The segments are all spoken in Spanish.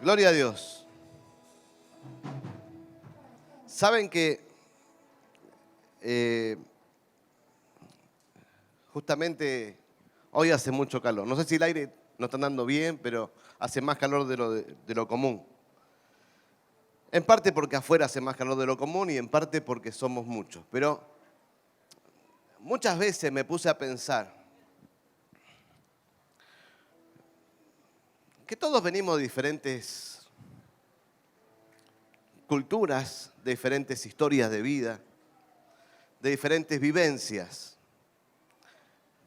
Gloria a Dios. Saben que justamente hoy hace mucho calor. No sé si el aire no está andando bien, pero hace más calor de lo común. En parte porque afuera hace más calor de lo común y en parte porque somos muchos. Pero muchas veces me puse a pensar que todos venimos de diferentes culturas, de diferentes historias de vida, de diferentes vivencias.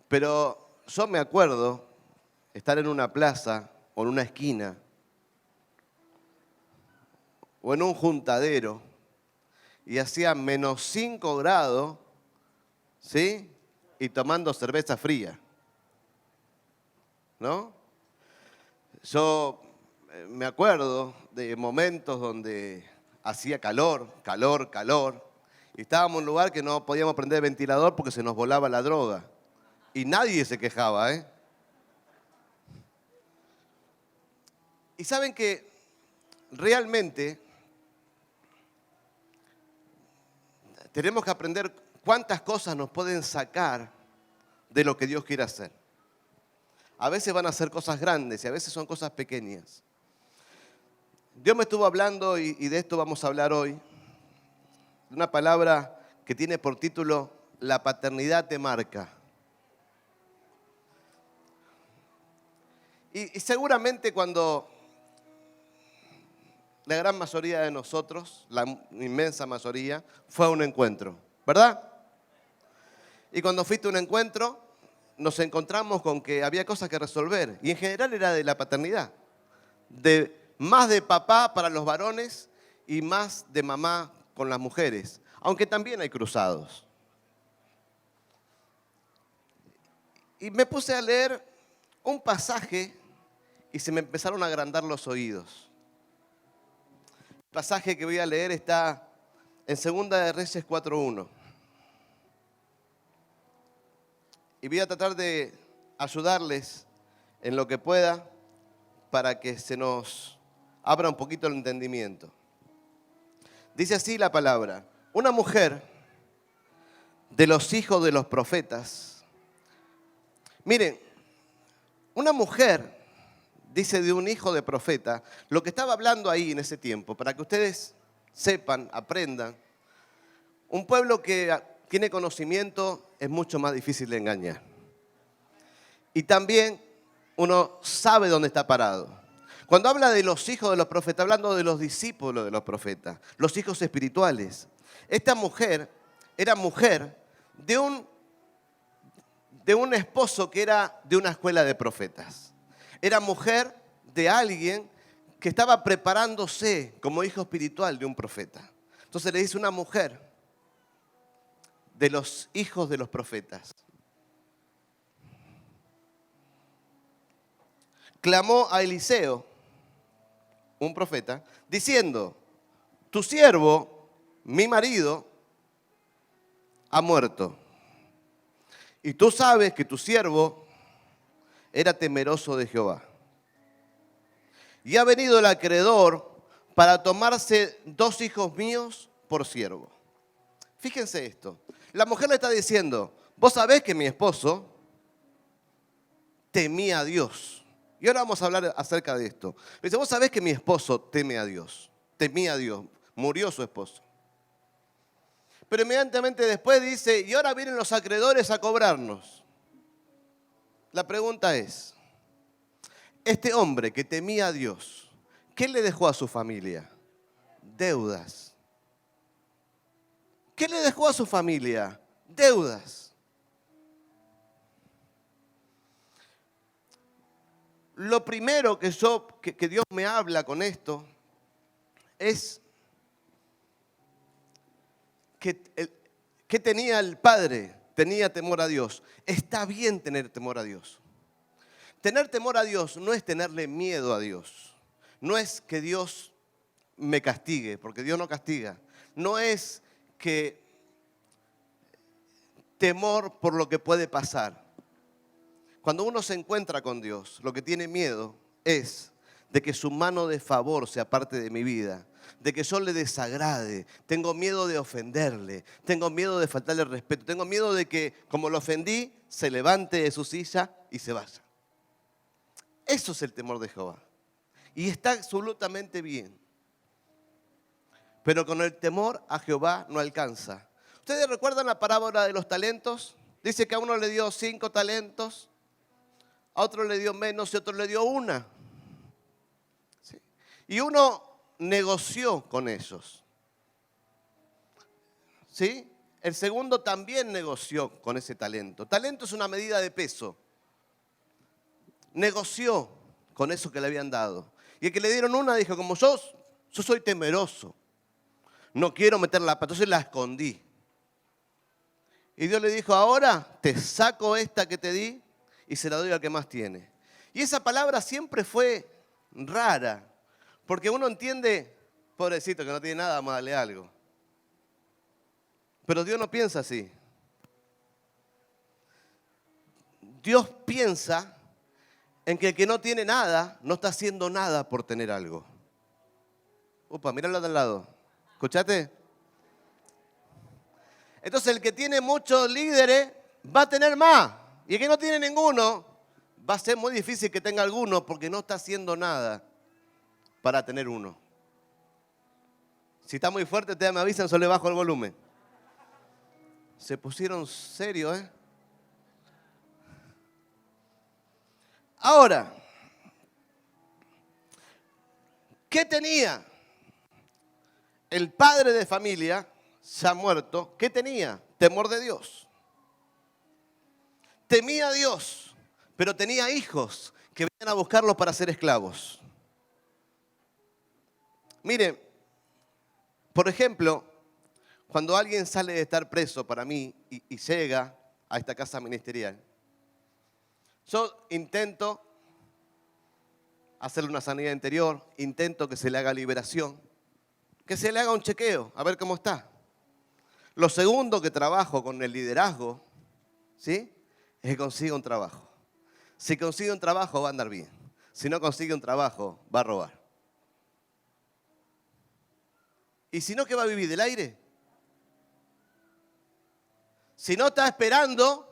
Pero yo me acuerdo estar en una plaza o en una esquina o en un juntadero y hacía -5 grados, ¿sí? Y tomando cerveza fría, ¿no? Yo me acuerdo de momentos donde hacía calor, y estábamos en un lugar que no podíamos prender el ventilador porque se nos volaba la droga. Y nadie se quejaba, ¿eh? Y saben que realmente tenemos que aprender cuántas cosas nos pueden sacar de lo que Dios quiere hacer. A veces van a ser cosas grandes y a veces son cosas pequeñas. Dios me estuvo hablando y de esto vamos a hablar hoy. De una palabra que tiene por título La paternidad te marca. Y seguramente cuando la gran mayoría de nosotros, la inmensa mayoría, fue a un encuentro, ¿verdad? Y cuando fuiste a un encuentro, nos encontramos con que había cosas que resolver. Y en general era de la paternidad. Más de papá para los varones y más de mamá con las mujeres. Aunque también hay cruzados. Y me puse a leer un pasaje y se me empezaron a agrandar los oídos. El pasaje que voy a leer está en 2 de Reyes 4:1. Y voy a tratar de ayudarles en lo que pueda para que se nos abra un poquito el entendimiento. Dice así la palabra: una mujer de los hijos de los profetas. Miren, una mujer, dice, de un hijo de profeta. Lo que estaba hablando ahí en ese tiempo, para que ustedes sepan, aprendan, un pueblo que tiene conocimiento es mucho más difícil de engañar. Y también uno sabe dónde está parado. Cuando habla de los hijos de los profetas, hablando de los discípulos de los profetas, los hijos espirituales. Esta mujer era mujer de un esposo que era de una escuela de profetas. Era mujer de alguien que estaba preparándose como hijo espiritual de un profeta. Entonces le dice una mujer de los hijos de los profetas. Clamó a Eliseo, un profeta, diciendo: tu siervo, mi marido, ha muerto. Y tú sabes que tu siervo era temeroso de Jehová. Y ha venido el acreedor para tomarse 2 hijos míos por siervo. Fíjense esto. La mujer le está diciendo: vos sabés que mi esposo temía a Dios. Y ahora vamos a hablar acerca de esto. Dice: vos sabés que mi esposo teme a Dios. Temía a Dios. Murió su esposo. Pero inmediatamente después dice: y ahora vienen los acreedores a cobrarnos. La pregunta es: este hombre que temía a Dios, ¿qué le dejó a su familia? Deudas. ¿Qué le dejó a su familia? Deudas. Lo primero que Dios me habla con esto es que tenía el padre, tenía temor a Dios. Está bien tener temor a Dios. Tener temor a Dios no es tenerle miedo a Dios. No es que Dios me castigue, porque Dios no castiga. No es que temor por lo que puede pasar. Cuando uno se encuentra con Dios, lo que tiene miedo es de que su mano de favor sea parte de mi vida, de que yo le desagrade, tengo miedo de ofenderle, tengo miedo de faltarle el respeto, tengo miedo de que, como lo ofendí, se levante de su silla y se vaya. Eso es el temor de Jehová. Y está absolutamente bien. Pero con el temor a Jehová no alcanza. ¿Ustedes recuerdan la parábola de los talentos? Dice que a uno le dio 5 talentos, a otro le dio menos y a otro le dio 1. ¿Sí? Y uno negoció con ellos. ¿Sí? El segundo también negoció con ese talento. Talento es una medida de peso. Negoció con eso que le habían dado. Y el que le dieron 1 dijo, como yo soy temeroso, no quiero meter la pata, entonces la escondí. Y Dios le dijo, ahora te saco esta que te di y se la doy al que más tiene. Y esa palabra siempre fue rara, porque uno entiende, pobrecito que no tiene nada, vamos a darle algo. Pero Dios no piensa así. Dios piensa en que el que no tiene nada no está haciendo nada por tener algo. Upa, míralo de al lado. ¿Escuchaste? Entonces el que tiene muchos líderes va a tener más. Y el que no tiene ninguno, va a ser muy difícil que tenga alguno porque no está haciendo nada para tener uno. Si está muy fuerte, ustedes me avisan, solo le bajo el volumen. Se pusieron serios, ¿eh? Ahora, ¿qué tenía el padre de familia ya muerto? ¿Qué tenía? Temor de Dios. Temía a Dios, pero tenía hijos que venían a buscarlo para ser esclavos. Mire, por ejemplo, cuando alguien sale de estar preso para mí y llega a esta casa ministerial, yo intento hacerle una sanidad interior, intento que se le haga liberación, que se le haga un chequeo, a ver cómo está. Lo segundo que trabajo con el liderazgo, ¿sí?, es que consiga un trabajo. Si consigue un trabajo va a andar bien. Si no consigue un trabajo, va a robar. ¿Y si no, qué va a vivir? ¿Del aire? Si no, está esperando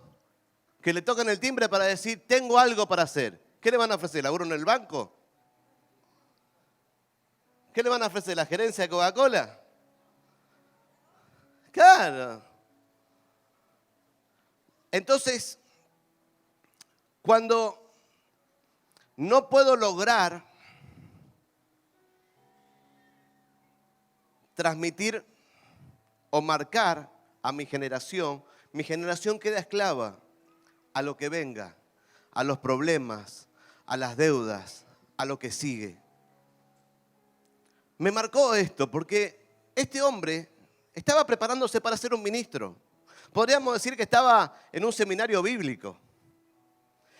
que le toquen el timbre para decir, tengo algo para hacer. ¿Qué le van a ofrecer? ¿Laburo en el banco? ¿Qué le van a ofrecer? ¿La gerencia de Coca-Cola? Claro. Entonces, cuando no puedo lograr transmitir o marcar a mi generación queda esclava a lo que venga, a los problemas, a las deudas, a lo que sigue. Me marcó esto porque este hombre estaba preparándose para ser un ministro. Podríamos decir que estaba en un seminario bíblico,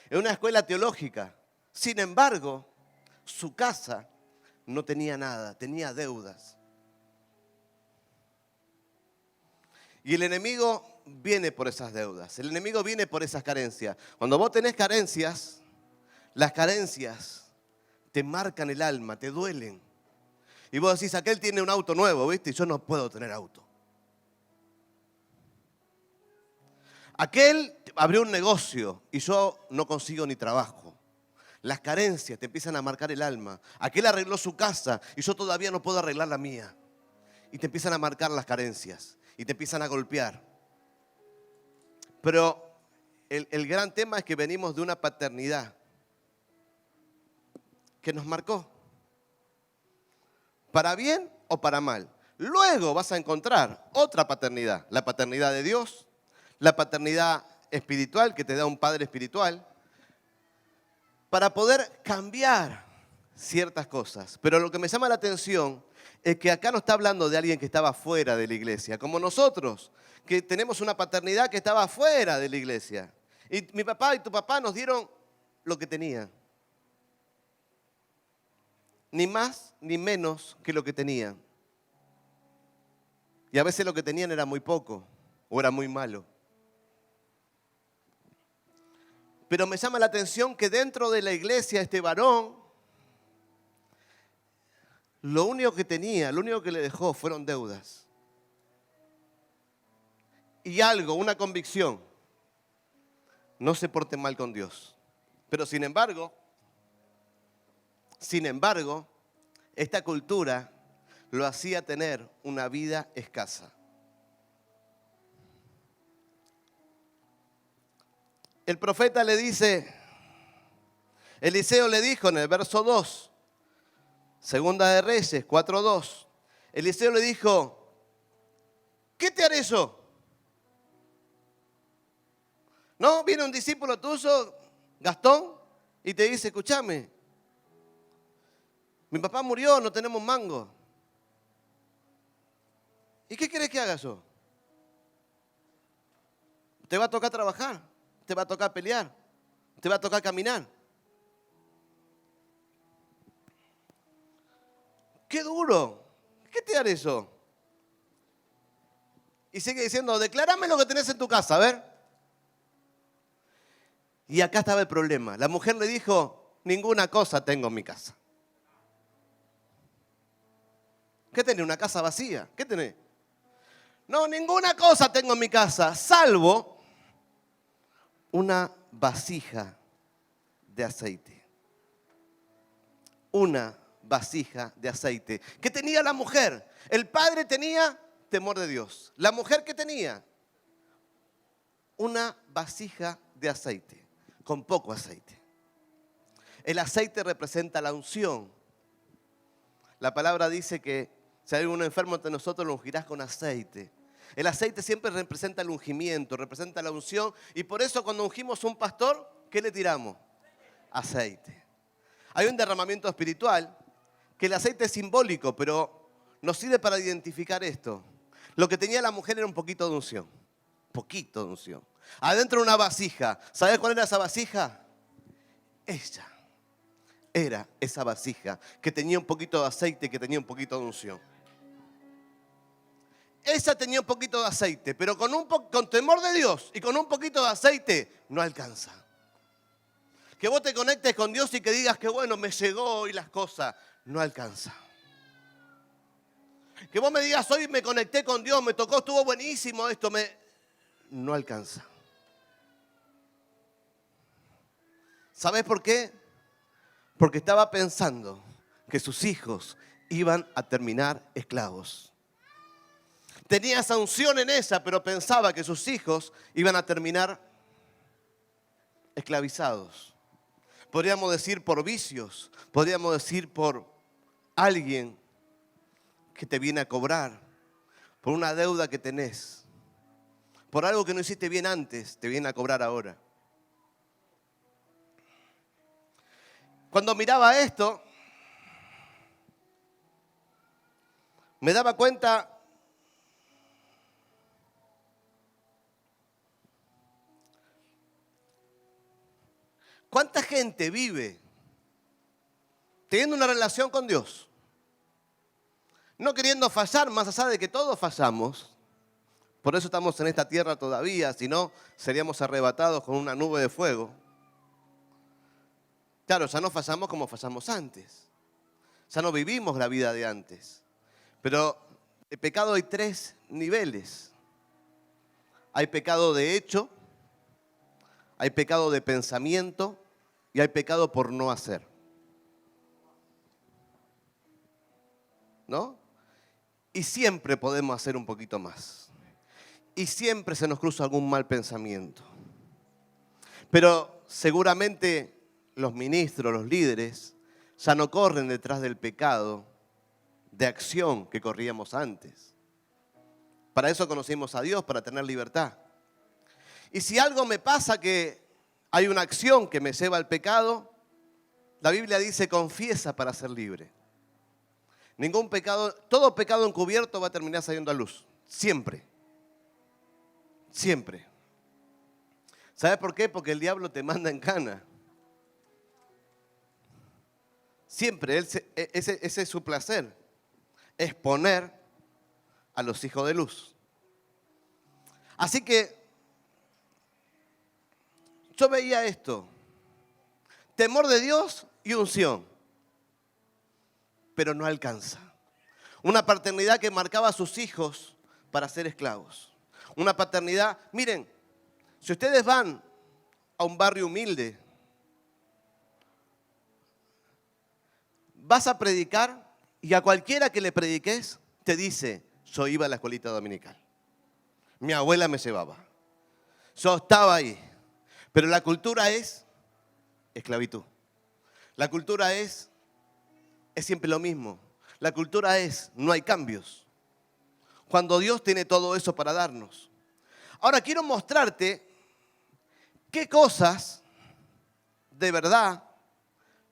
en una escuela teológica. Sin embargo, su casa no tenía nada, tenía deudas. Y el enemigo viene por esas deudas, el enemigo viene por esas carencias. Cuando vos tenés carencias, las carencias te marcan el alma, te duelen. Y vos decís, aquel tiene un auto nuevo, ¿viste? Y yo no puedo tener auto. Aquel abrió un negocio y yo no consigo ni trabajo. Las carencias te empiezan a marcar el alma. Aquel arregló su casa y yo todavía no puedo arreglar la mía. Y te empiezan a marcar las carencias y te empiezan a golpear. Pero el gran tema es que venimos de una paternidad que nos marcó. Para bien o para mal. Luego vas a encontrar otra paternidad. La paternidad de Dios. La paternidad espiritual que te da un padre espiritual para poder cambiar ciertas cosas. Pero lo que me llama la atención es que acá no está hablando de alguien que estaba fuera de la iglesia, como nosotros, que tenemos una paternidad que estaba fuera de la iglesia. Y mi papá y tu papá nos dieron lo que tenían. Ni más ni menos que lo que tenían. Y a veces lo que tenían era muy poco o era muy malo. Pero me llama la atención que dentro de la iglesia este varón lo único que tenía, lo único que le dejó fueron deudas. Y algo, una convicción, no se porte mal con Dios. Pero sin embargo, esta cultura lo hacía tener una vida escasa. El profeta le dice, Eliseo le dijo en el verso 2, Segunda de Reyes 4:2, Eliseo le dijo, ¿qué te haré yo? No, viene un discípulo tuyo, Gastón, y te dice, escúchame, mi papá murió, no tenemos mango. ¿Y qué quieres que haga yo? Te va a tocar trabajar, te va a tocar pelear, te va a tocar caminar. ¡Qué duro! ¿Qué te haré yo? Y sigue diciendo, declárame lo que tenés en tu casa, a ver. Y acá estaba el problema. La mujer le dijo, ninguna cosa tengo en mi casa. ¿Qué tenés? ¿Una casa vacía? ¿Qué tenés? No, ninguna cosa tengo en mi casa, salvo una vasija de aceite. Una vasija de aceite. ¿Qué tenía la mujer? El padre tenía temor de Dios. La mujer, ¿qué tenía? Una vasija de aceite, con poco aceite. El aceite representa la unción. La palabra dice que si hay un enfermo entre nosotros, lo ungirás con aceite. El aceite siempre representa el ungimiento, representa la unción. Y por eso cuando ungimos a un pastor, ¿qué le tiramos? Aceite. Hay un derramamiento espiritual que el aceite es simbólico, pero nos sirve para identificar esto. Lo que tenía la mujer era un poquito de unción. Poquito de unción. Adentro de una vasija. ¿Sabes cuál era esa vasija? Ella era esa vasija que tenía un poquito de aceite, que tenía un poquito de unción. Ella tenía un poquito de aceite, pero con temor de Dios y con un poquito de aceite no alcanza. Que vos te conectes con Dios y que digas que bueno, me llegó y las cosas, no alcanza. Que vos me digas, hoy me conecté con Dios, me tocó, estuvo buenísimo esto, no alcanza. ¿Sabés por qué? Porque estaba pensando que sus hijos iban a terminar esclavos. Tenía esa unción en ella, pero pensaba que sus hijos iban a terminar esclavizados. Podríamos decir por vicios, podríamos decir por alguien que te viene a cobrar, por una deuda que tenés, por algo que no hiciste bien antes, te viene a cobrar ahora. Cuando miraba esto, me daba cuenta ¿cuánta gente vive teniendo una relación con Dios? No queriendo fallar, más allá de que todos fallamos. Por eso estamos en esta tierra todavía, si no, seríamos arrebatados con una nube de fuego. Claro, ya no fallamos como fallamos antes. Ya no vivimos la vida de antes. Pero de pecado hay 3 niveles. Hay pecado de hecho, hay pecado de pensamiento y hay pecado por no hacer. ¿No? Y siempre podemos hacer un poquito más. Y siempre se nos cruza algún mal pensamiento. Pero seguramente los ministros, los líderes, ya no corren detrás del pecado de acción que corríamos antes. Para eso conocimos a Dios, para tener libertad. Y si algo me pasa que hay una acción que me lleva al pecado, la Biblia dice confiesa para ser libre. Ningún pecado, todo pecado encubierto va a terminar saliendo a luz. Siempre. Siempre. ¿Sabes por qué? Porque el diablo te manda en cana. Siempre, ese es su placer. Exponer a los hijos de luz. Así que yo veía esto. Temor de Dios y unción. pero no alcanza. Una paternidad que marcaba a sus hijos para ser esclavos. Una paternidad, miren, si ustedes van a un barrio humilde, vas a predicar y a cualquiera que le prediques te dice, yo iba a la escuelita dominical. Mi abuela me llevaba. Yo estaba ahí. Pero la cultura es esclavitud. La cultura es siempre lo mismo. La cultura es, no hay cambios. Cuando Dios tiene todo eso para darnos. Ahora quiero mostrarte qué cosas de verdad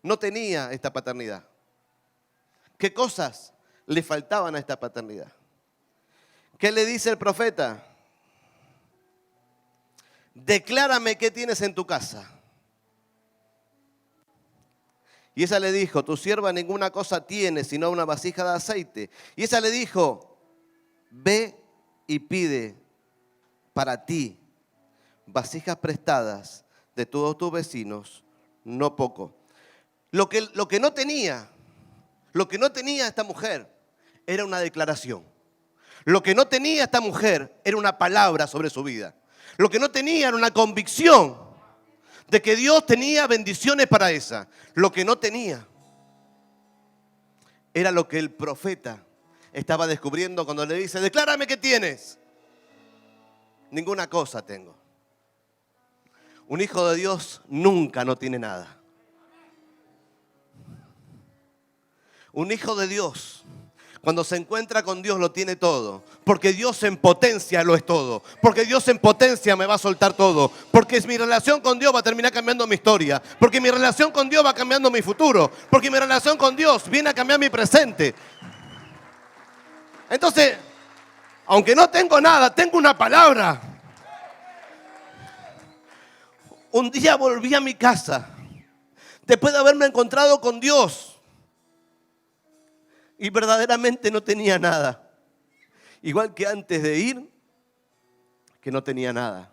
no tenía esta paternidad. ¿Qué cosas le faltaban a esta paternidad? ¿Qué le dice el profeta? Declárame qué tienes en tu casa. Y ella le dijo, tu sierva ninguna cosa tiene sino una vasija de aceite. Y ella le dijo, ve y pide para ti vasijas prestadas de todos tus vecinos, no poco. Lo que no tenía esta mujer era una declaración. Lo que no tenía esta mujer era una palabra sobre su vida. Lo que no tenía era una convicción de que Dios tenía bendiciones para ella. Lo que no tenía era lo que el profeta estaba descubriendo cuando le dice, declárame qué tienes. Ninguna cosa tengo. Un hijo de Dios nunca no tiene nada. Un hijo de Dios, cuando se encuentra con Dios, lo tiene todo. Porque Dios en potencia lo es todo. Porque Dios en potencia me va a soltar todo. Porque mi relación con Dios va a terminar cambiando mi historia. Porque mi relación con Dios va cambiando mi futuro. Porque mi relación con Dios viene a cambiar mi presente. Entonces, aunque no tengo nada, tengo una palabra. Un día volví a mi casa, después de haberme encontrado con Dios, y verdaderamente no tenía nada. Igual que antes de ir, que no tenía nada.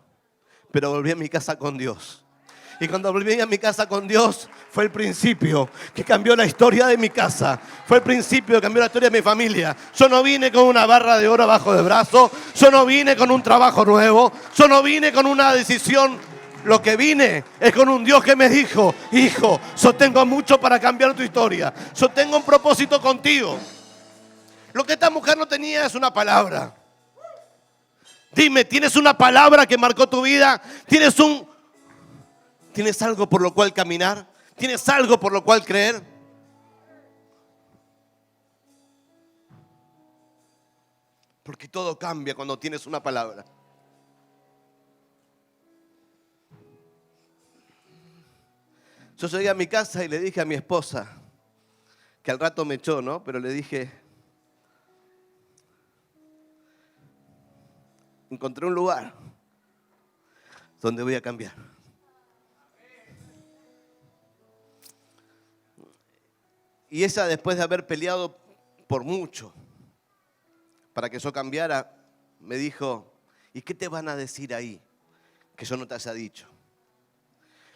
Pero volví a mi casa con Dios. Y cuando volví a mi casa con Dios, fue el principio que cambió la historia de mi casa. Fue el principio que cambió la historia de mi familia. Yo no vine con una barra de oro bajo el brazo. Yo no vine con un trabajo nuevo. Yo no vine con una decisión. Lo que vine es con un Dios que me dijo, hijo, yo tengo mucho para cambiar tu historia. Yo tengo un propósito contigo. Lo que esta mujer no tenía es una palabra. Dime, ¿tienes una palabra que marcó tu vida? ¿Tienes algo por lo cual caminar? ¿Tienes algo por lo cual creer? Porque todo cambia cuando tienes una palabra. Yo llegué a mi casa y le dije a mi esposa, que al rato me echó, ¿no? Pero le dije, encontré un lugar donde voy a cambiar. Y ella, después de haber peleado por mucho para que yo cambiara, me dijo, ¿y qué te van a decir ahí que yo no te haya dicho?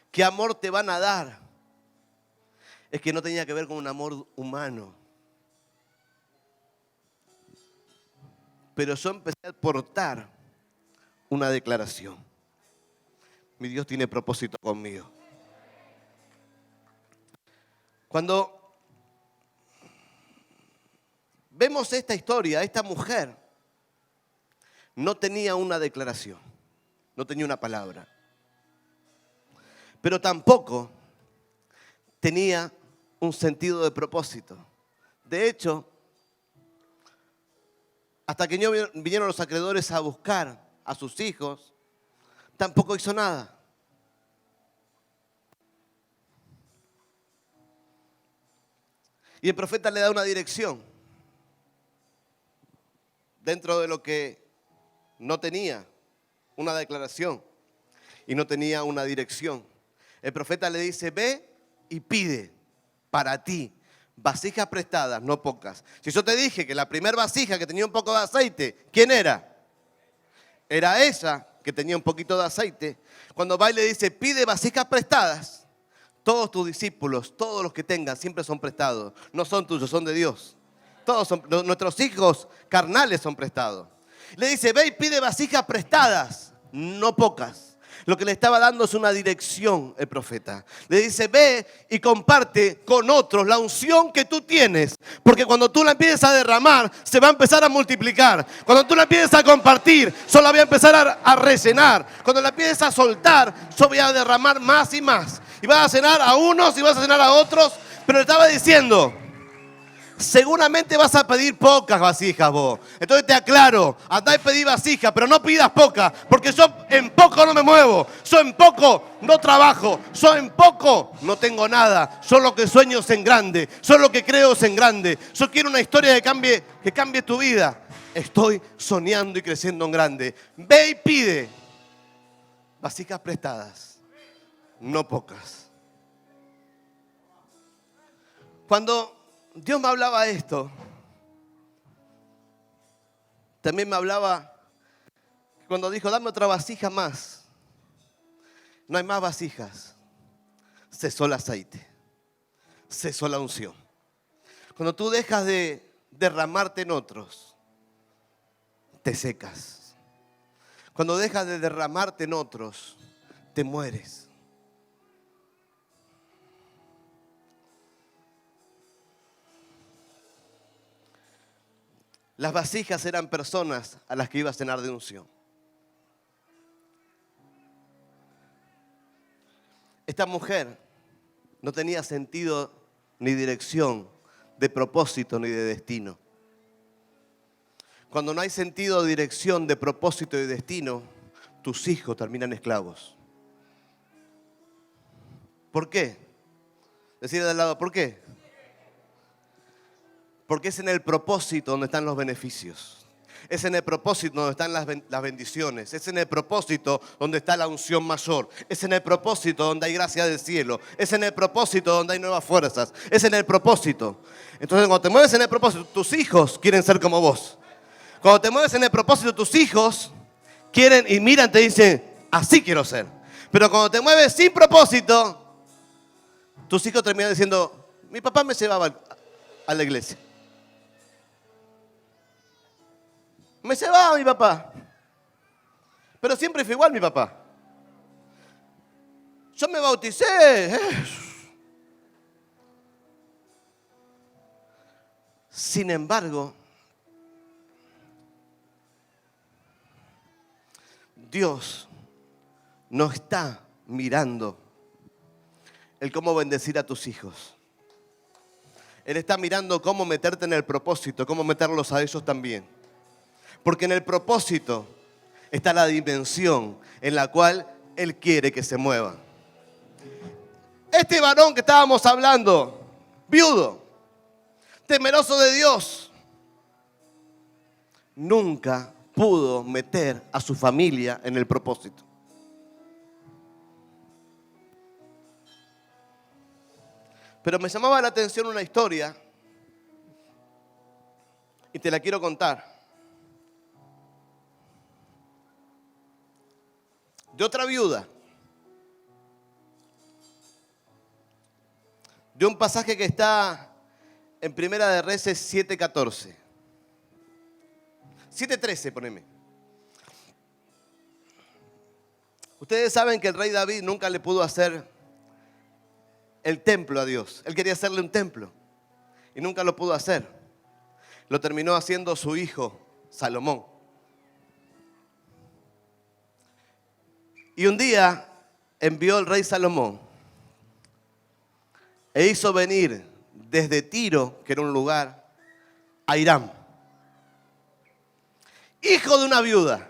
¿Qué amor te van a dar? Es que no tenía que ver con un amor humano. Pero yo empecé a portar una declaración. Mi Dios tiene propósito conmigo. Cuando vemos esta historia, esta mujer no tenía una declaración, no tenía una palabra. Pero tampoco tenía un sentido de propósito. De hecho, hasta que vinieron los acreedores a buscar a sus hijos, tampoco hizo nada. Y el profeta le da una dirección dentro de lo que no tenía una declaración y no tenía una dirección. El profeta le dice, ve y pide para ti vasijas prestadas, no pocas. Si yo te dije que la primera vasija que tenía un poco de aceite, ¿quién era? Era ella que tenía un poquito de aceite. Cuando va y le dice, pide vasijas prestadas, Todos tus discípulos, todos los que tengas, siempre son prestados. No son tuyos, son de Dios. Todos son, nuestros hijos carnales son prestados. Le dice, ve y pide vasijas prestadas, no pocas. Lo que le estaba dando es una dirección el profeta. Le dice, ve y comparte con otros la unción que tú tienes. Porque cuando tú la empieces a derramar, se va a empezar a multiplicar. Cuando tú la empieces a compartir, solo va a empezar a rellenar. Cuando la empieces a soltar, solo voy a derramar más y más. Y vas a cenar a unos y vas a cenar a otros. Pero le estaba diciendo, seguramente vas a pedir pocas vasijas vos. Entonces te aclaro, andá y pedí vasijas, pero no pidas pocas, porque yo en poco no me muevo, yo en poco no trabajo, yo en poco no tengo nada. Yo lo que sueño es en grande, yo lo que creo es en grande. Yo quiero una historia que cambie tu vida. Estoy soñando y creciendo en grande. Ve y pide vasijas prestadas, no pocas. Cuando Dios me hablaba esto, también me hablaba cuando dijo, dame otra vasija más. No hay más vasijas. Cesó el aceite. Cesó la unción. Cuando tú dejas de derramarte en otros, te secas. Cuando dejas de derramarte en otros, te mueres. Las vasijas eran personas a las que iba a cenar de unción. Esta mujer no tenía sentido ni dirección, de propósito ni de destino. Cuando no hay sentido, dirección, de propósito y destino, tus hijos terminan esclavos. ¿Por qué? Decir de al lado, ¿por qué? Porque es en el propósito donde están los beneficios. Es en el propósito donde están las bendiciones. Es en el propósito donde está la unción mayor. Es en el propósito donde hay gracia del cielo. Es en el propósito donde hay nuevas fuerzas. Es en el propósito. Entonces, cuando te mueves en el propósito, tus hijos quieren ser como vos. Cuando te mueves en el propósito, tus hijos quieren y miran, te dicen, así quiero ser. Pero cuando te mueves sin propósito, tus hijos terminan diciendo, mi papá me llevaba a la iglesia. Me llevaba mi papá. Pero siempre fue igual mi papá. Yo me bauticé. Sin embargo, Dios no está mirando el cómo bendecir a tus hijos. Él está mirando cómo meterte en el propósito, cómo meterlos a ellos también. Porque en el propósito está la dimensión en la cual Él quiere que se mueva. Este varón que estábamos hablando, viudo, temeroso de Dios, nunca pudo meter a su familia en el propósito. Pero me llamaba la atención una historia y te la quiero contar. De otra viuda. De un pasaje que está en Primera de Reyes 7:14. 7:13, poneme. Ustedes saben que el rey David nunca le pudo hacer el templo a Dios. Él quería hacerle un templo y nunca lo pudo hacer. Lo terminó haciendo su hijo Salomón. Y un día envió el rey Salomón e hizo venir desde Tiro, que era un lugar, a Hiram, hijo de una viuda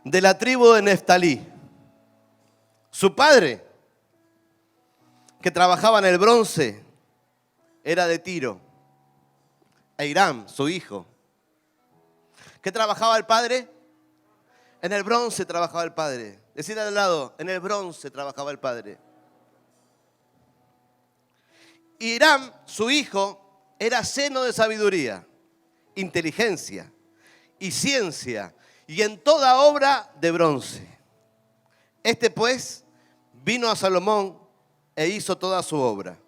de la tribu de Neftalí. Su padre, que trabajaba en el bronce, era de Tiro. E Hiram, su hijo. ¿Qué trabajaba el padre? En el bronce trabajaba el padre. Decir al lado, en el bronce trabajaba el padre. Y Hiram, su hijo, era lleno de sabiduría, inteligencia y ciencia, y en toda obra de bronce. Este pues vino a Salomón e hizo toda su obra.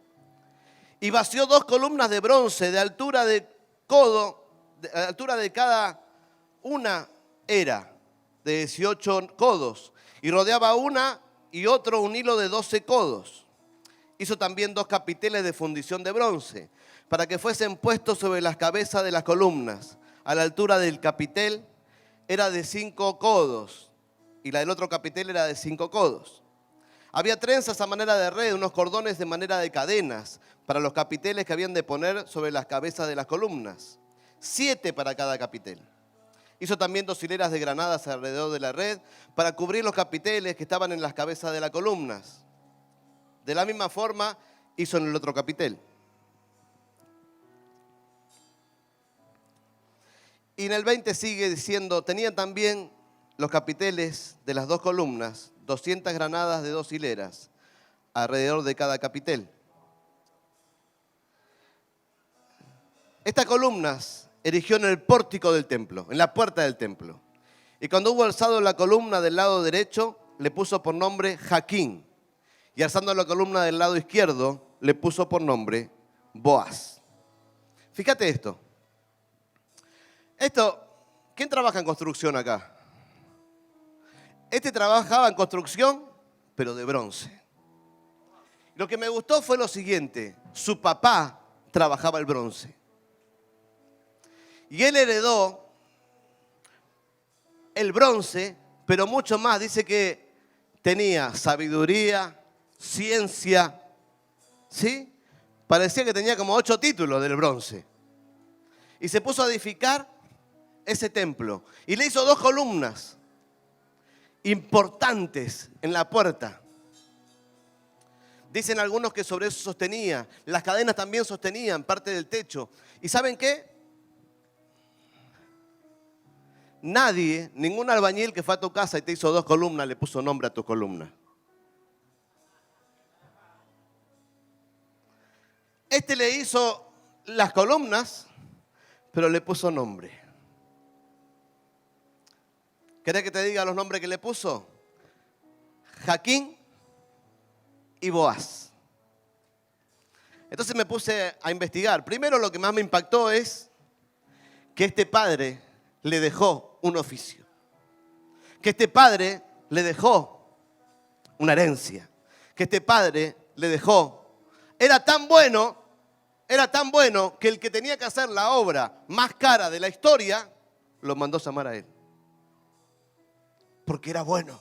Y vació 2 columnas de bronce de altura de codo, de altura de cada una era de 18 codos. Y rodeaba una y otro un hilo de 12 codos. Hizo también 2 capiteles de fundición de bronce, para que fuesen puestos sobre las cabezas de las columnas. A la altura del capitel era de 5 codos, y la del otro capitel era de 5 codos. Había trenzas a manera de red, unos cordones de manera de cadenas, para los capiteles que habían de poner sobre las cabezas de las columnas. 7 para cada capitel. Hizo también 2 hileras de granadas alrededor de la red, para cubrir los capiteles que estaban en las cabezas de las columnas. De la misma forma hizo en el otro capitel. Y en el 20 sigue diciendo, tenían también los capiteles de las 2 columnas, 200 granadas de 2 hileras, alrededor de cada capitel. Estas columnas erigió en el pórtico del templo, en la puerta del templo. Y cuando hubo alzado la columna del lado derecho, le puso por nombre Jaquín. Y alzando la columna del lado izquierdo, le puso por nombre Boaz. Fíjate esto. ¿Quién trabaja en construcción acá? Este trabajaba en construcción, pero de bronce. Lo que me gustó fue lo siguiente. Su papá trabajaba el bronce. Y él heredó el bronce, pero mucho más. Dice que tenía sabiduría, ciencia, ¿sí? Parecía que tenía como 8 títulos del bronce. Y se puso a edificar ese templo. Y le hizo 2 columnas importantes en la puerta. Dicen algunos que sobre eso sostenía. Las cadenas también sostenían parte del techo. ¿Y saben qué? Nadie, ningún albañil que fue a tu casa y te hizo 2 columnas, le puso nombre a tu columna. Este le hizo las columnas, pero le puso nombre. ¿Querés que te diga los nombres que le puso? Jaquín y Boaz. Entonces me puse a investigar. Primero lo que más me impactó es que este padre le dejó un oficio. Que este padre le dejó una herencia. Que este padre le dejó. Era tan bueno que el que tenía que hacer la obra más cara de la historia, lo mandó llamar a él. Porque era bueno.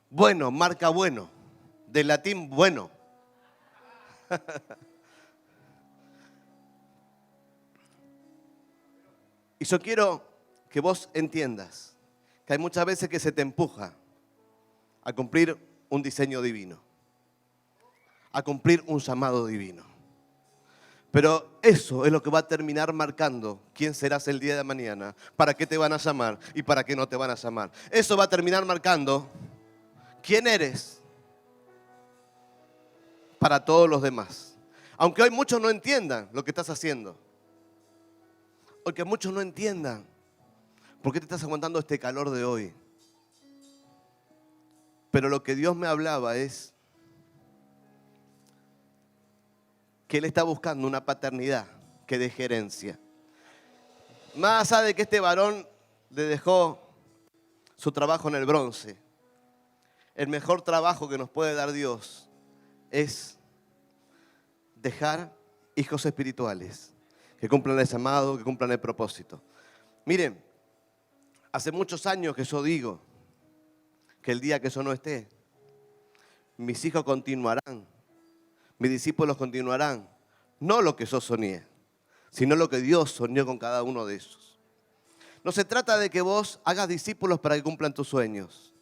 Bueno, marca bueno. Del latín bueno. Y yo quiero que vos entiendas que hay muchas veces que se te empuja a cumplir un diseño divino, a cumplir un llamado divino. Pero eso es lo que va a terminar marcando quién serás el día de mañana, para qué te van a llamar y para qué no te van a llamar. Eso va a terminar marcando quién eres para todos los demás. Aunque hoy muchos no entiendan lo que estás haciendo. Hoy que muchos no entiendan por qué te estás aguantando este calor de hoy. Pero lo que Dios me hablaba es que Él está buscando una paternidad que dé gerencia. Más allá de que este varón le dejó su trabajo en el bronce, el mejor trabajo que nos puede dar Dios es dejar hijos espirituales que cumplan el llamado, que cumplan el propósito. Miren, hace muchos años que yo digo que el día que yo no esté, mis hijos continuarán, mis discípulos continuarán, no lo que yo soñé, sino lo que Dios soñó con cada uno de ellos. No se trata de que vos hagas discípulos para que cumplan tus sueños.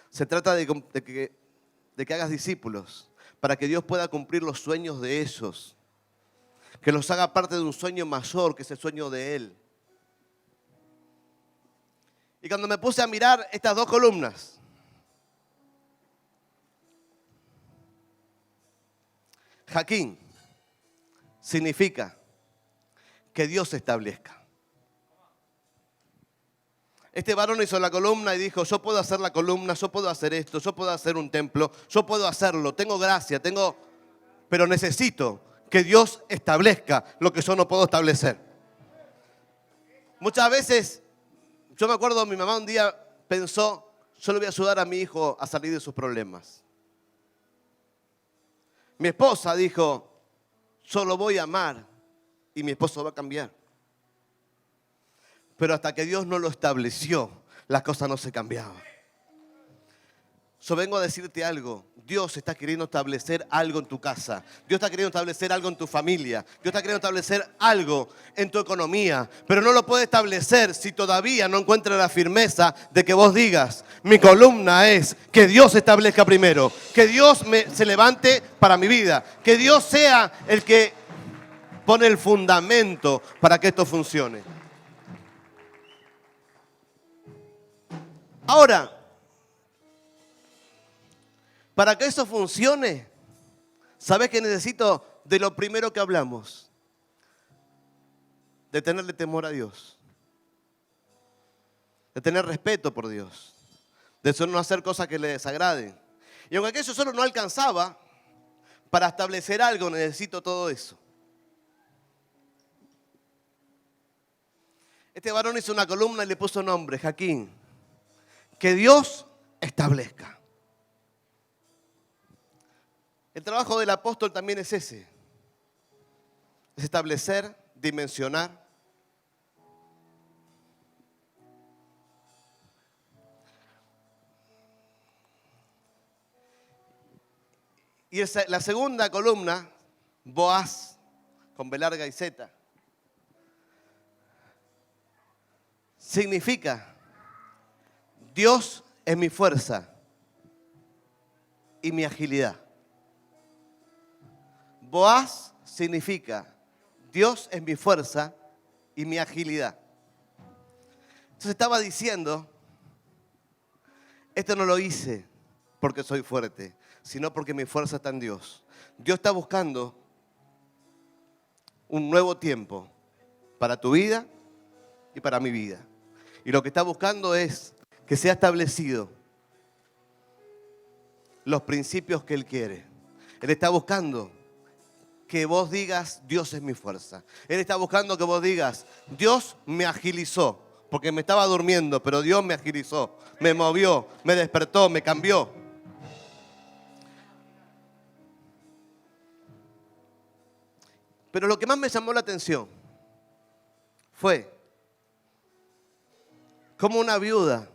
Se trata de que hagas discípulos para que Dios pueda cumplir los sueños de ellos. Que los haga parte de un sueño mayor, que es el sueño de Él. Y cuando me puse a mirar estas 2 columnas, Jaquín significa que Dios se establezca. Este varón hizo la columna y dijo, yo puedo hacer la columna, yo puedo hacer esto, yo puedo hacer un templo, yo puedo hacerlo, tengo gracia, pero necesito que Dios establezca lo que yo no puedo establecer. Muchas veces, yo me acuerdo, mi mamá un día pensó, yo le voy a ayudar a mi hijo a salir de sus problemas. Mi esposa dijo, yo lo voy a amar y mi esposo va a cambiar. Pero hasta que Dios no lo estableció, las cosas no se cambiaban. Yo vengo a decirte algo. Dios está queriendo establecer algo en tu casa. Dios está queriendo establecer algo en tu familia. Dios está queriendo establecer algo en tu economía. Pero no lo puede establecer si todavía no encuentra la firmeza de que vos digas, mi columna es que Dios establezca primero. Que Dios se levante para mi vida. Que Dios sea el que pone el fundamento para que esto funcione. Ahora, para que eso funcione, ¿sabes qué necesito? De lo primero que hablamos, de tenerle temor a Dios, de tener respeto por Dios, de no hacer cosas que le desagraden. Y aunque aquello solo no alcanzaba, para establecer algo necesito todo eso. Este varón hizo una columna y le puso nombre, Jaquín. Que Dios establezca. El trabajo del apóstol también es ese. Es establecer, dimensionar. Y la segunda columna, Boaz, con B larga y Z, significa Dios es mi fuerza y mi agilidad. Boaz significa Dios es mi fuerza y mi agilidad. Entonces estaba diciendo, esto no lo hice porque soy fuerte, sino porque mi fuerza está en Dios. Dios está buscando un nuevo tiempo para tu vida y para mi vida. Y lo que está buscando es que sea establecido los principios que Él quiere. Él está buscando que vos digas, Dios es mi fuerza. Él está buscando que vos digas, Dios me agilizó, porque me estaba durmiendo, pero Dios me agilizó, me movió, me despertó, me cambió. Pero lo que más me llamó la atención fue cómo una viuda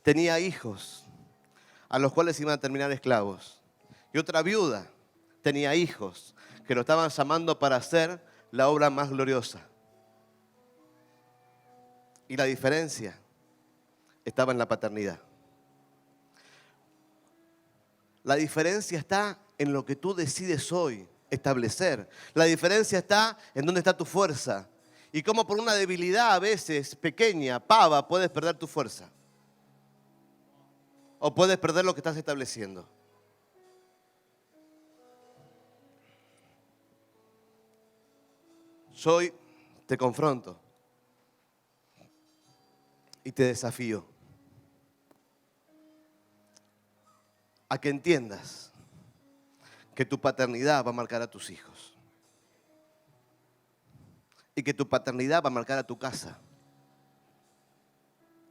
tenía hijos a los cuales iban a terminar esclavos. Y otra viuda tenía hijos que lo estaban llamando para hacer la obra más gloriosa. Y la diferencia estaba en la paternidad. La diferencia está en lo que tú decides hoy establecer. La diferencia está en dónde está tu fuerza. Y cómo por una debilidad a veces pequeña, pava, puedes perder tu fuerza. O puedes perder lo que estás estableciendo. Yo hoy te confronto y te desafío a que entiendas que tu paternidad va a marcar a tus hijos y que tu paternidad va a marcar a tu casa.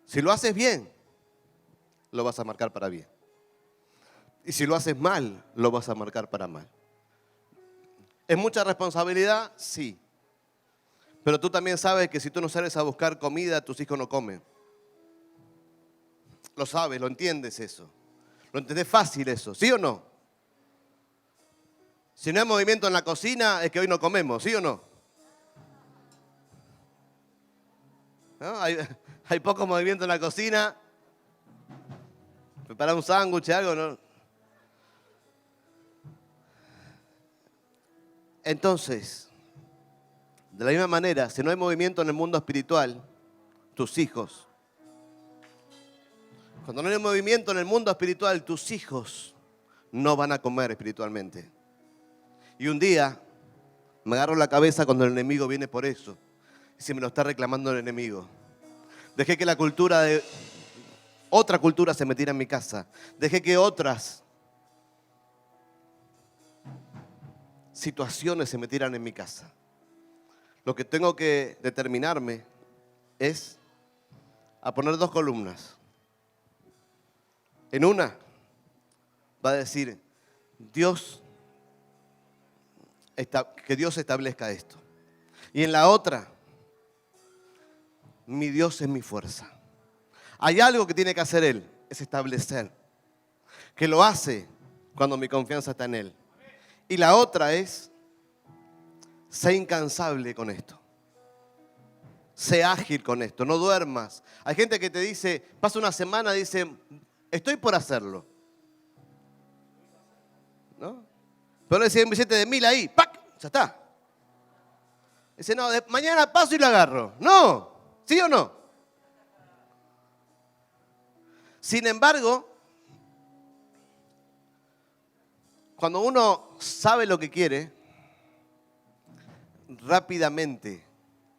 Si lo haces bien, lo vas a marcar para bien. Y si lo haces mal, lo vas a marcar para mal. ¿Es mucha responsabilidad? Sí. Pero tú también sabes que si tú no sales a buscar comida, tus hijos no comen. Lo sabes, lo entiendes eso. Lo entendés fácil eso, ¿sí o no? Si no hay movimiento en la cocina, es que hoy no comemos, ¿sí o no? ¿No? Hay poco movimiento en la cocina. Preparar un sándwich, algo, ¿no? Entonces, de la misma manera, si no hay movimiento en el mundo espiritual, tus hijos. Cuando no hay movimiento en el mundo espiritual, tus hijos no van a comer espiritualmente. Y un día me agarro la cabeza cuando el enemigo viene por eso. Y se me lo está reclamando el enemigo. Dejé que la cultura de otra cultura se metiera en mi casa. Dejé que otras situaciones se metieran en mi casa. Lo que tengo que determinarme es a poner 2 columnas. En una va a decir, que Dios establezca esto. Y en la otra, mi Dios es mi fuerza. Hay algo que tiene que hacer Él, es establecer. Que lo hace cuando mi confianza está en Él. Y la otra es, sé incansable con esto. Sé ágil con esto, no duermas. Hay gente que te dice, pasa una semana, dice, estoy por hacerlo. ¿No? Pero le decía un billete de 1000 ahí, ¡pac! Ya está. Dice, no, mañana paso y lo agarro. No, ¿sí o no? Sin embargo, cuando uno sabe lo que quiere, rápidamente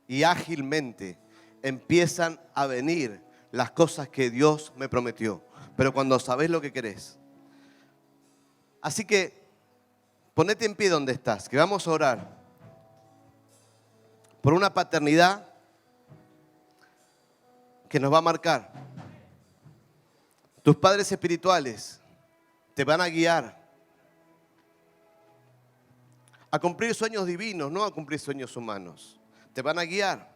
y ágilmente empiezan a venir las cosas que Dios me prometió. Pero cuando sabes lo que querés. Así que ponete en pie donde estás, que vamos a orar por una paternidad que nos va a marcar. Tus padres espirituales te van a guiar a cumplir sueños divinos, no a cumplir sueños humanos. Te van a guiar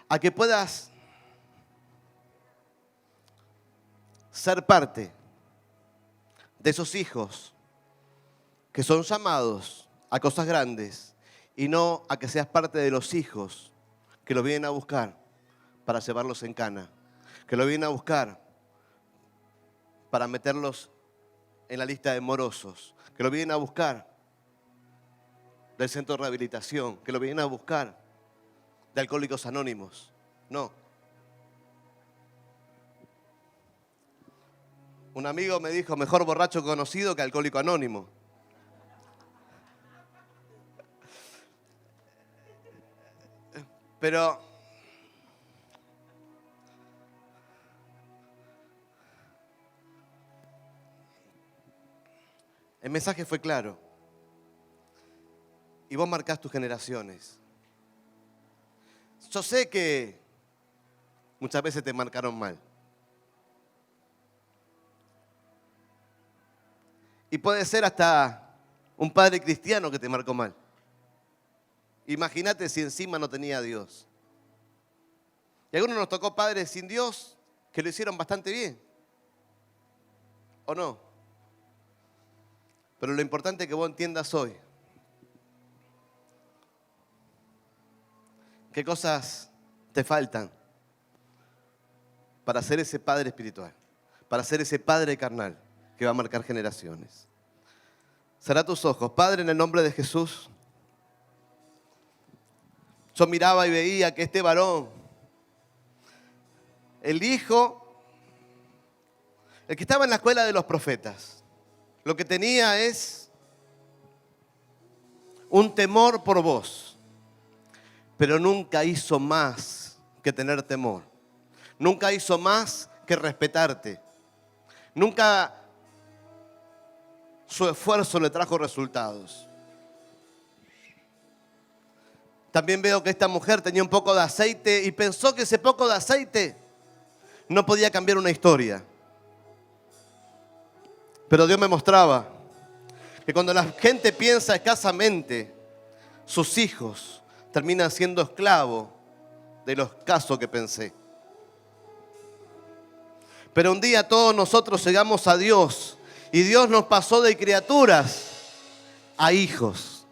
a que puedas ser parte de esos hijos que son llamados a cosas grandes y no a que seas parte de los hijos que lo vienen a buscar para llevarlos en cana, que lo vienen a buscar para meterlos en la lista de morosos, que lo vienen a buscar del centro de rehabilitación, que lo vienen a buscar de Alcohólicos Anónimos. No. Un amigo me dijo, mejor borracho conocido que alcohólico anónimo. Pero el mensaje fue claro. Y vos marcás tus generaciones. Yo sé que muchas veces te marcaron mal. Y puede ser hasta un padre cristiano que te marcó mal. Imagínate si encima no tenía a Dios. Y a algunos nos tocó padres sin Dios que lo hicieron bastante bien. ¿O no? Pero lo importante es que vos entiendas hoy qué cosas te faltan para ser ese padre espiritual, para ser ese padre carnal que va a marcar generaciones. Cerrá tus ojos. Padre, en el nombre de Jesús, yo miraba y veía que este varón, el hijo, el que estaba en la escuela de los profetas, lo que tenía es un temor por vos, pero nunca hizo más que tener temor. Nunca hizo más que respetarte. Nunca su esfuerzo le trajo resultados. También veo que esta mujer tenía un poco de aceite y pensó que ese poco de aceite no podía cambiar una historia. Pero Dios me mostraba que cuando la gente piensa escasamente, sus hijos terminan siendo esclavos de los casos que pensé. Pero un día todos nosotros llegamos a Dios y Dios nos pasó de criaturas a hijos.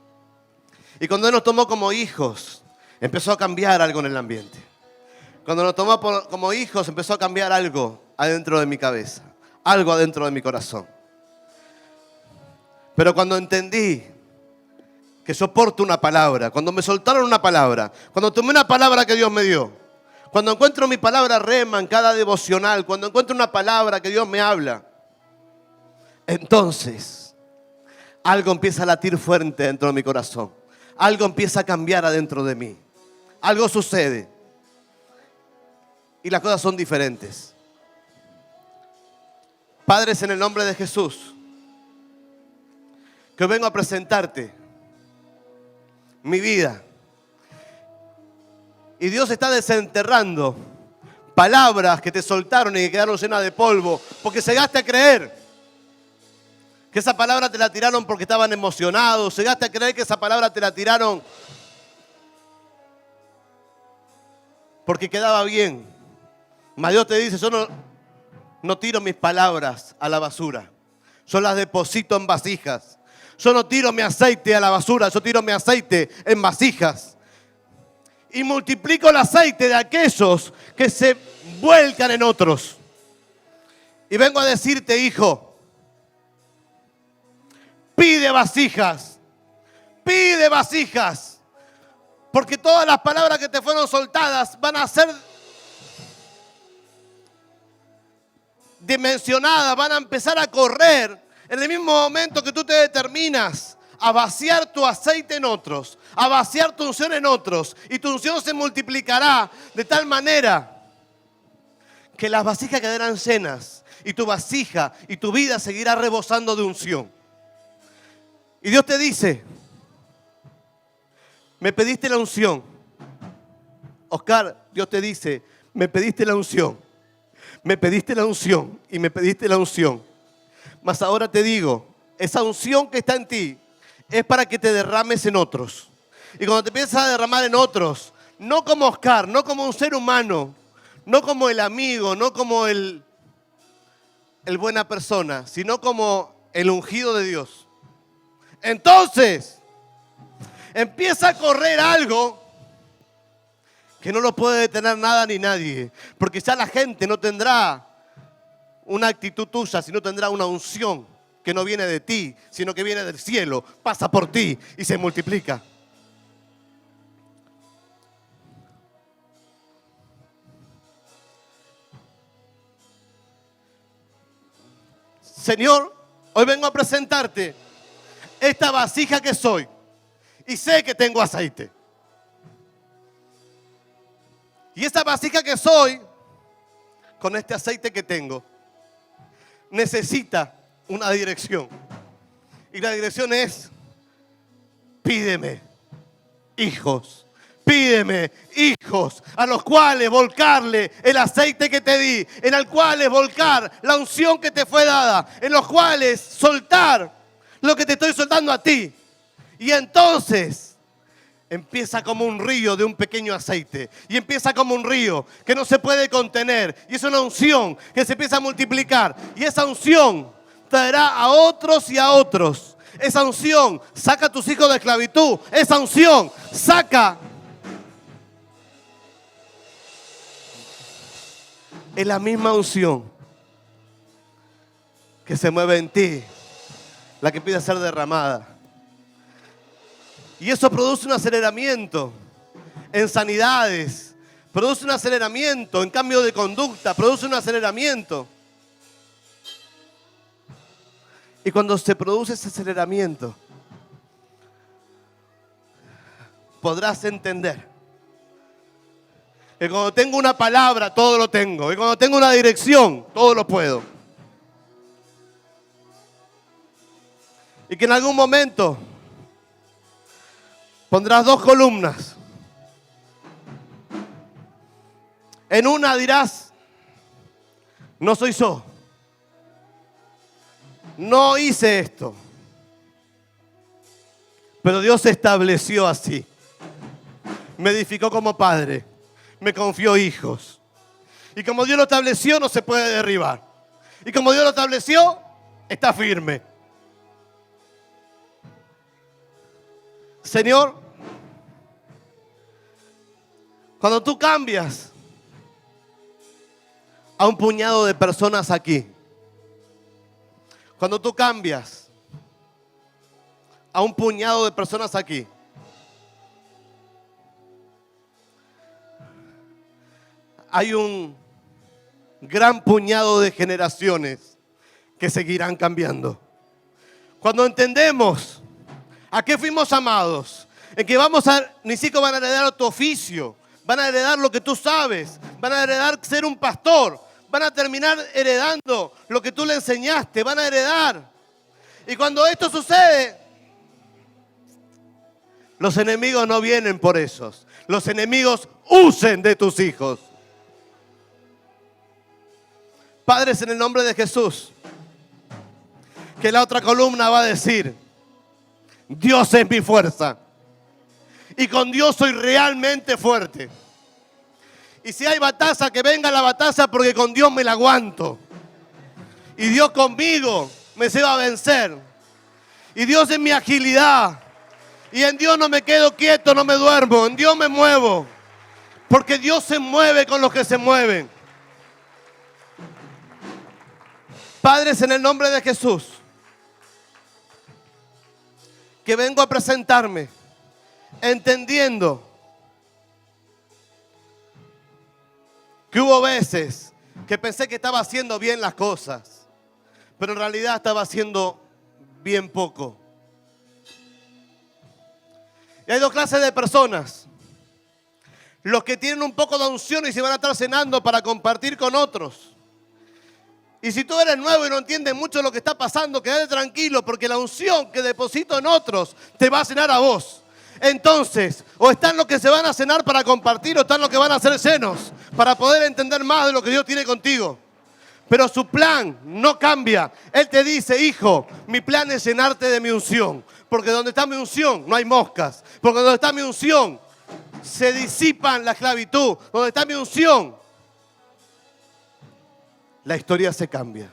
Y cuando Él nos tomó como hijos, empezó a cambiar algo en el ambiente. Cuando nos tomó como hijos, empezó a cambiar algo adentro de mi cabeza, algo adentro de mi corazón. Pero cuando entendí que yo porto una palabra, cuando me soltaron una palabra, cuando tomé una palabra que Dios me dio, cuando encuentro mi palabra rema en cada devocional, cuando encuentro una palabra que Dios me habla, entonces algo empieza a latir fuerte dentro de mi corazón. Algo empieza a cambiar adentro de mí. Algo sucede. y las cosas son diferentes. Padres, en el nombre de Jesús, que hoy vengo a presentarte mi vida. Y Dios está desenterrando palabras que te soltaron y que quedaron llenas de polvo, porque llegaste a creer que esa palabra te la tiraron porque estaban emocionados. Llegaste a creer que esa palabra te la tiraron porque quedaba bien. Mas Dios te dice, yo no tiro mis palabras a la basura. Yo las deposito en vasijas. Yo no tiro mi aceite a la basura, yo tiro mi aceite en vasijas. Y multiplico el aceite de aquellos que se vuelcan en otros. Y vengo a decirte, hijo, pide vasijas. Pide vasijas. Porque todas las palabras que te fueron soltadas van a ser dimensionadas, van a empezar a correr en el mismo momento que tú te determinas a vaciar tu aceite en otros, a vaciar tu unción en otros, y tu unción se multiplicará de tal manera que las vasijas quedarán llenas y tu vasija y tu vida seguirá rebosando de unción. Y Dios te dice, me pediste la unción. Oscar, Dios te dice, me pediste la unción. Me pediste la unción y me pediste la unción. Mas ahora te digo, esa unción que está en ti es para que te derrames en otros. Y cuando te empiezas a derramar en otros, no como Oscar, no como un ser humano, no como el amigo, no como el buena persona, sino como el ungido de Dios. Entonces, empieza a correr algo que no lo puede detener nada ni nadie. Porque ya la gente no tendrá una actitud tuya, sino tendrá una unción que no viene de ti, sino que viene del cielo, pasa por ti y se multiplica. Señor, hoy vengo a presentarte esta vasija que soy y sé que tengo aceite. Y esta vasija que soy, con este aceite que tengo, necesita una dirección. Y la dirección es, pídeme hijos. Pídeme hijos a los cuales volcarle el aceite que te di, en el cuales volcar la unción que te fue dada, en los cuales soltar lo que te estoy soltando a ti. Y entonces empieza como un río de un pequeño aceite. Y empieza como un río que no se puede contener. Y es una unción que se empieza a multiplicar. Y esa unción traerá a otros y a otros. Esa unción saca a tus hijos de esclavitud. Esa unción saca. Es la misma unción que se mueve en ti, la que pide ser derramada. Y eso produce un aceleramiento en sanidades, produce un aceleramiento en cambio de conducta, produce un aceleramiento. Y cuando se produce ese aceleramiento, podrás entender que cuando tengo una palabra, todo lo tengo. Y cuando tengo una dirección, todo lo puedo. Y que en algún momento pondrás dos columnas. En una dirás, no soy yo. No hice esto. Pero Dios estableció así. Me edificó como padre. Me confió hijos. Y como Dios lo estableció, no se puede derribar. Y como Dios lo estableció, está firme. Señor, cuando tú cambias a un puñado de personas aquí, cuando tú cambias a un puñado de personas aquí, hay un gran puñado de generaciones que seguirán cambiando. Cuando entendemos a qué fuimos amados, en que ni siquiera van a heredar tu oficio, van a heredar lo que tú sabes, van a heredar ser un pastor, van a terminar heredando lo que tú le enseñaste, van a heredar. Y cuando esto sucede, los enemigos no vienen por esos. Los enemigos huyen de tus hijos. Padres, en el nombre de Jesús, que la otra columna va a decir: Dios es mi fuerza. Y con Dios soy realmente fuerte. Y si hay batalla, que venga la batalla, porque con Dios me la aguanto. Y Dios conmigo me se va a vencer. Y Dios es mi agilidad. Y en Dios no me quedo quieto, no me duermo. En Dios me muevo. Porque Dios se mueve con los que se mueven. Padres, en el nombre de Jesús, que vengo a presentarme entendiendo que hubo veces que pensé que estaba haciendo bien las cosas, pero en realidad estaba haciendo bien poco. Y hay dos clases de personas: los que tienen un poco de unción y se van a estar cenando para compartir con otros. Y si tú eres nuevo y no entiendes mucho lo que está pasando, quédate tranquilo, porque la unción que deposito en otros te va a cenar a vos. Entonces, o están los que se van a cenar para compartir, o están los que van a ser llenos para poder entender más de lo que Dios tiene contigo. Pero su plan no cambia. Él te dice: hijo, mi plan es llenarte de mi unción. Porque donde está mi unción no hay moscas. Porque donde está mi unción se disipan la esclavitud. Donde está mi unción, la historia se cambia.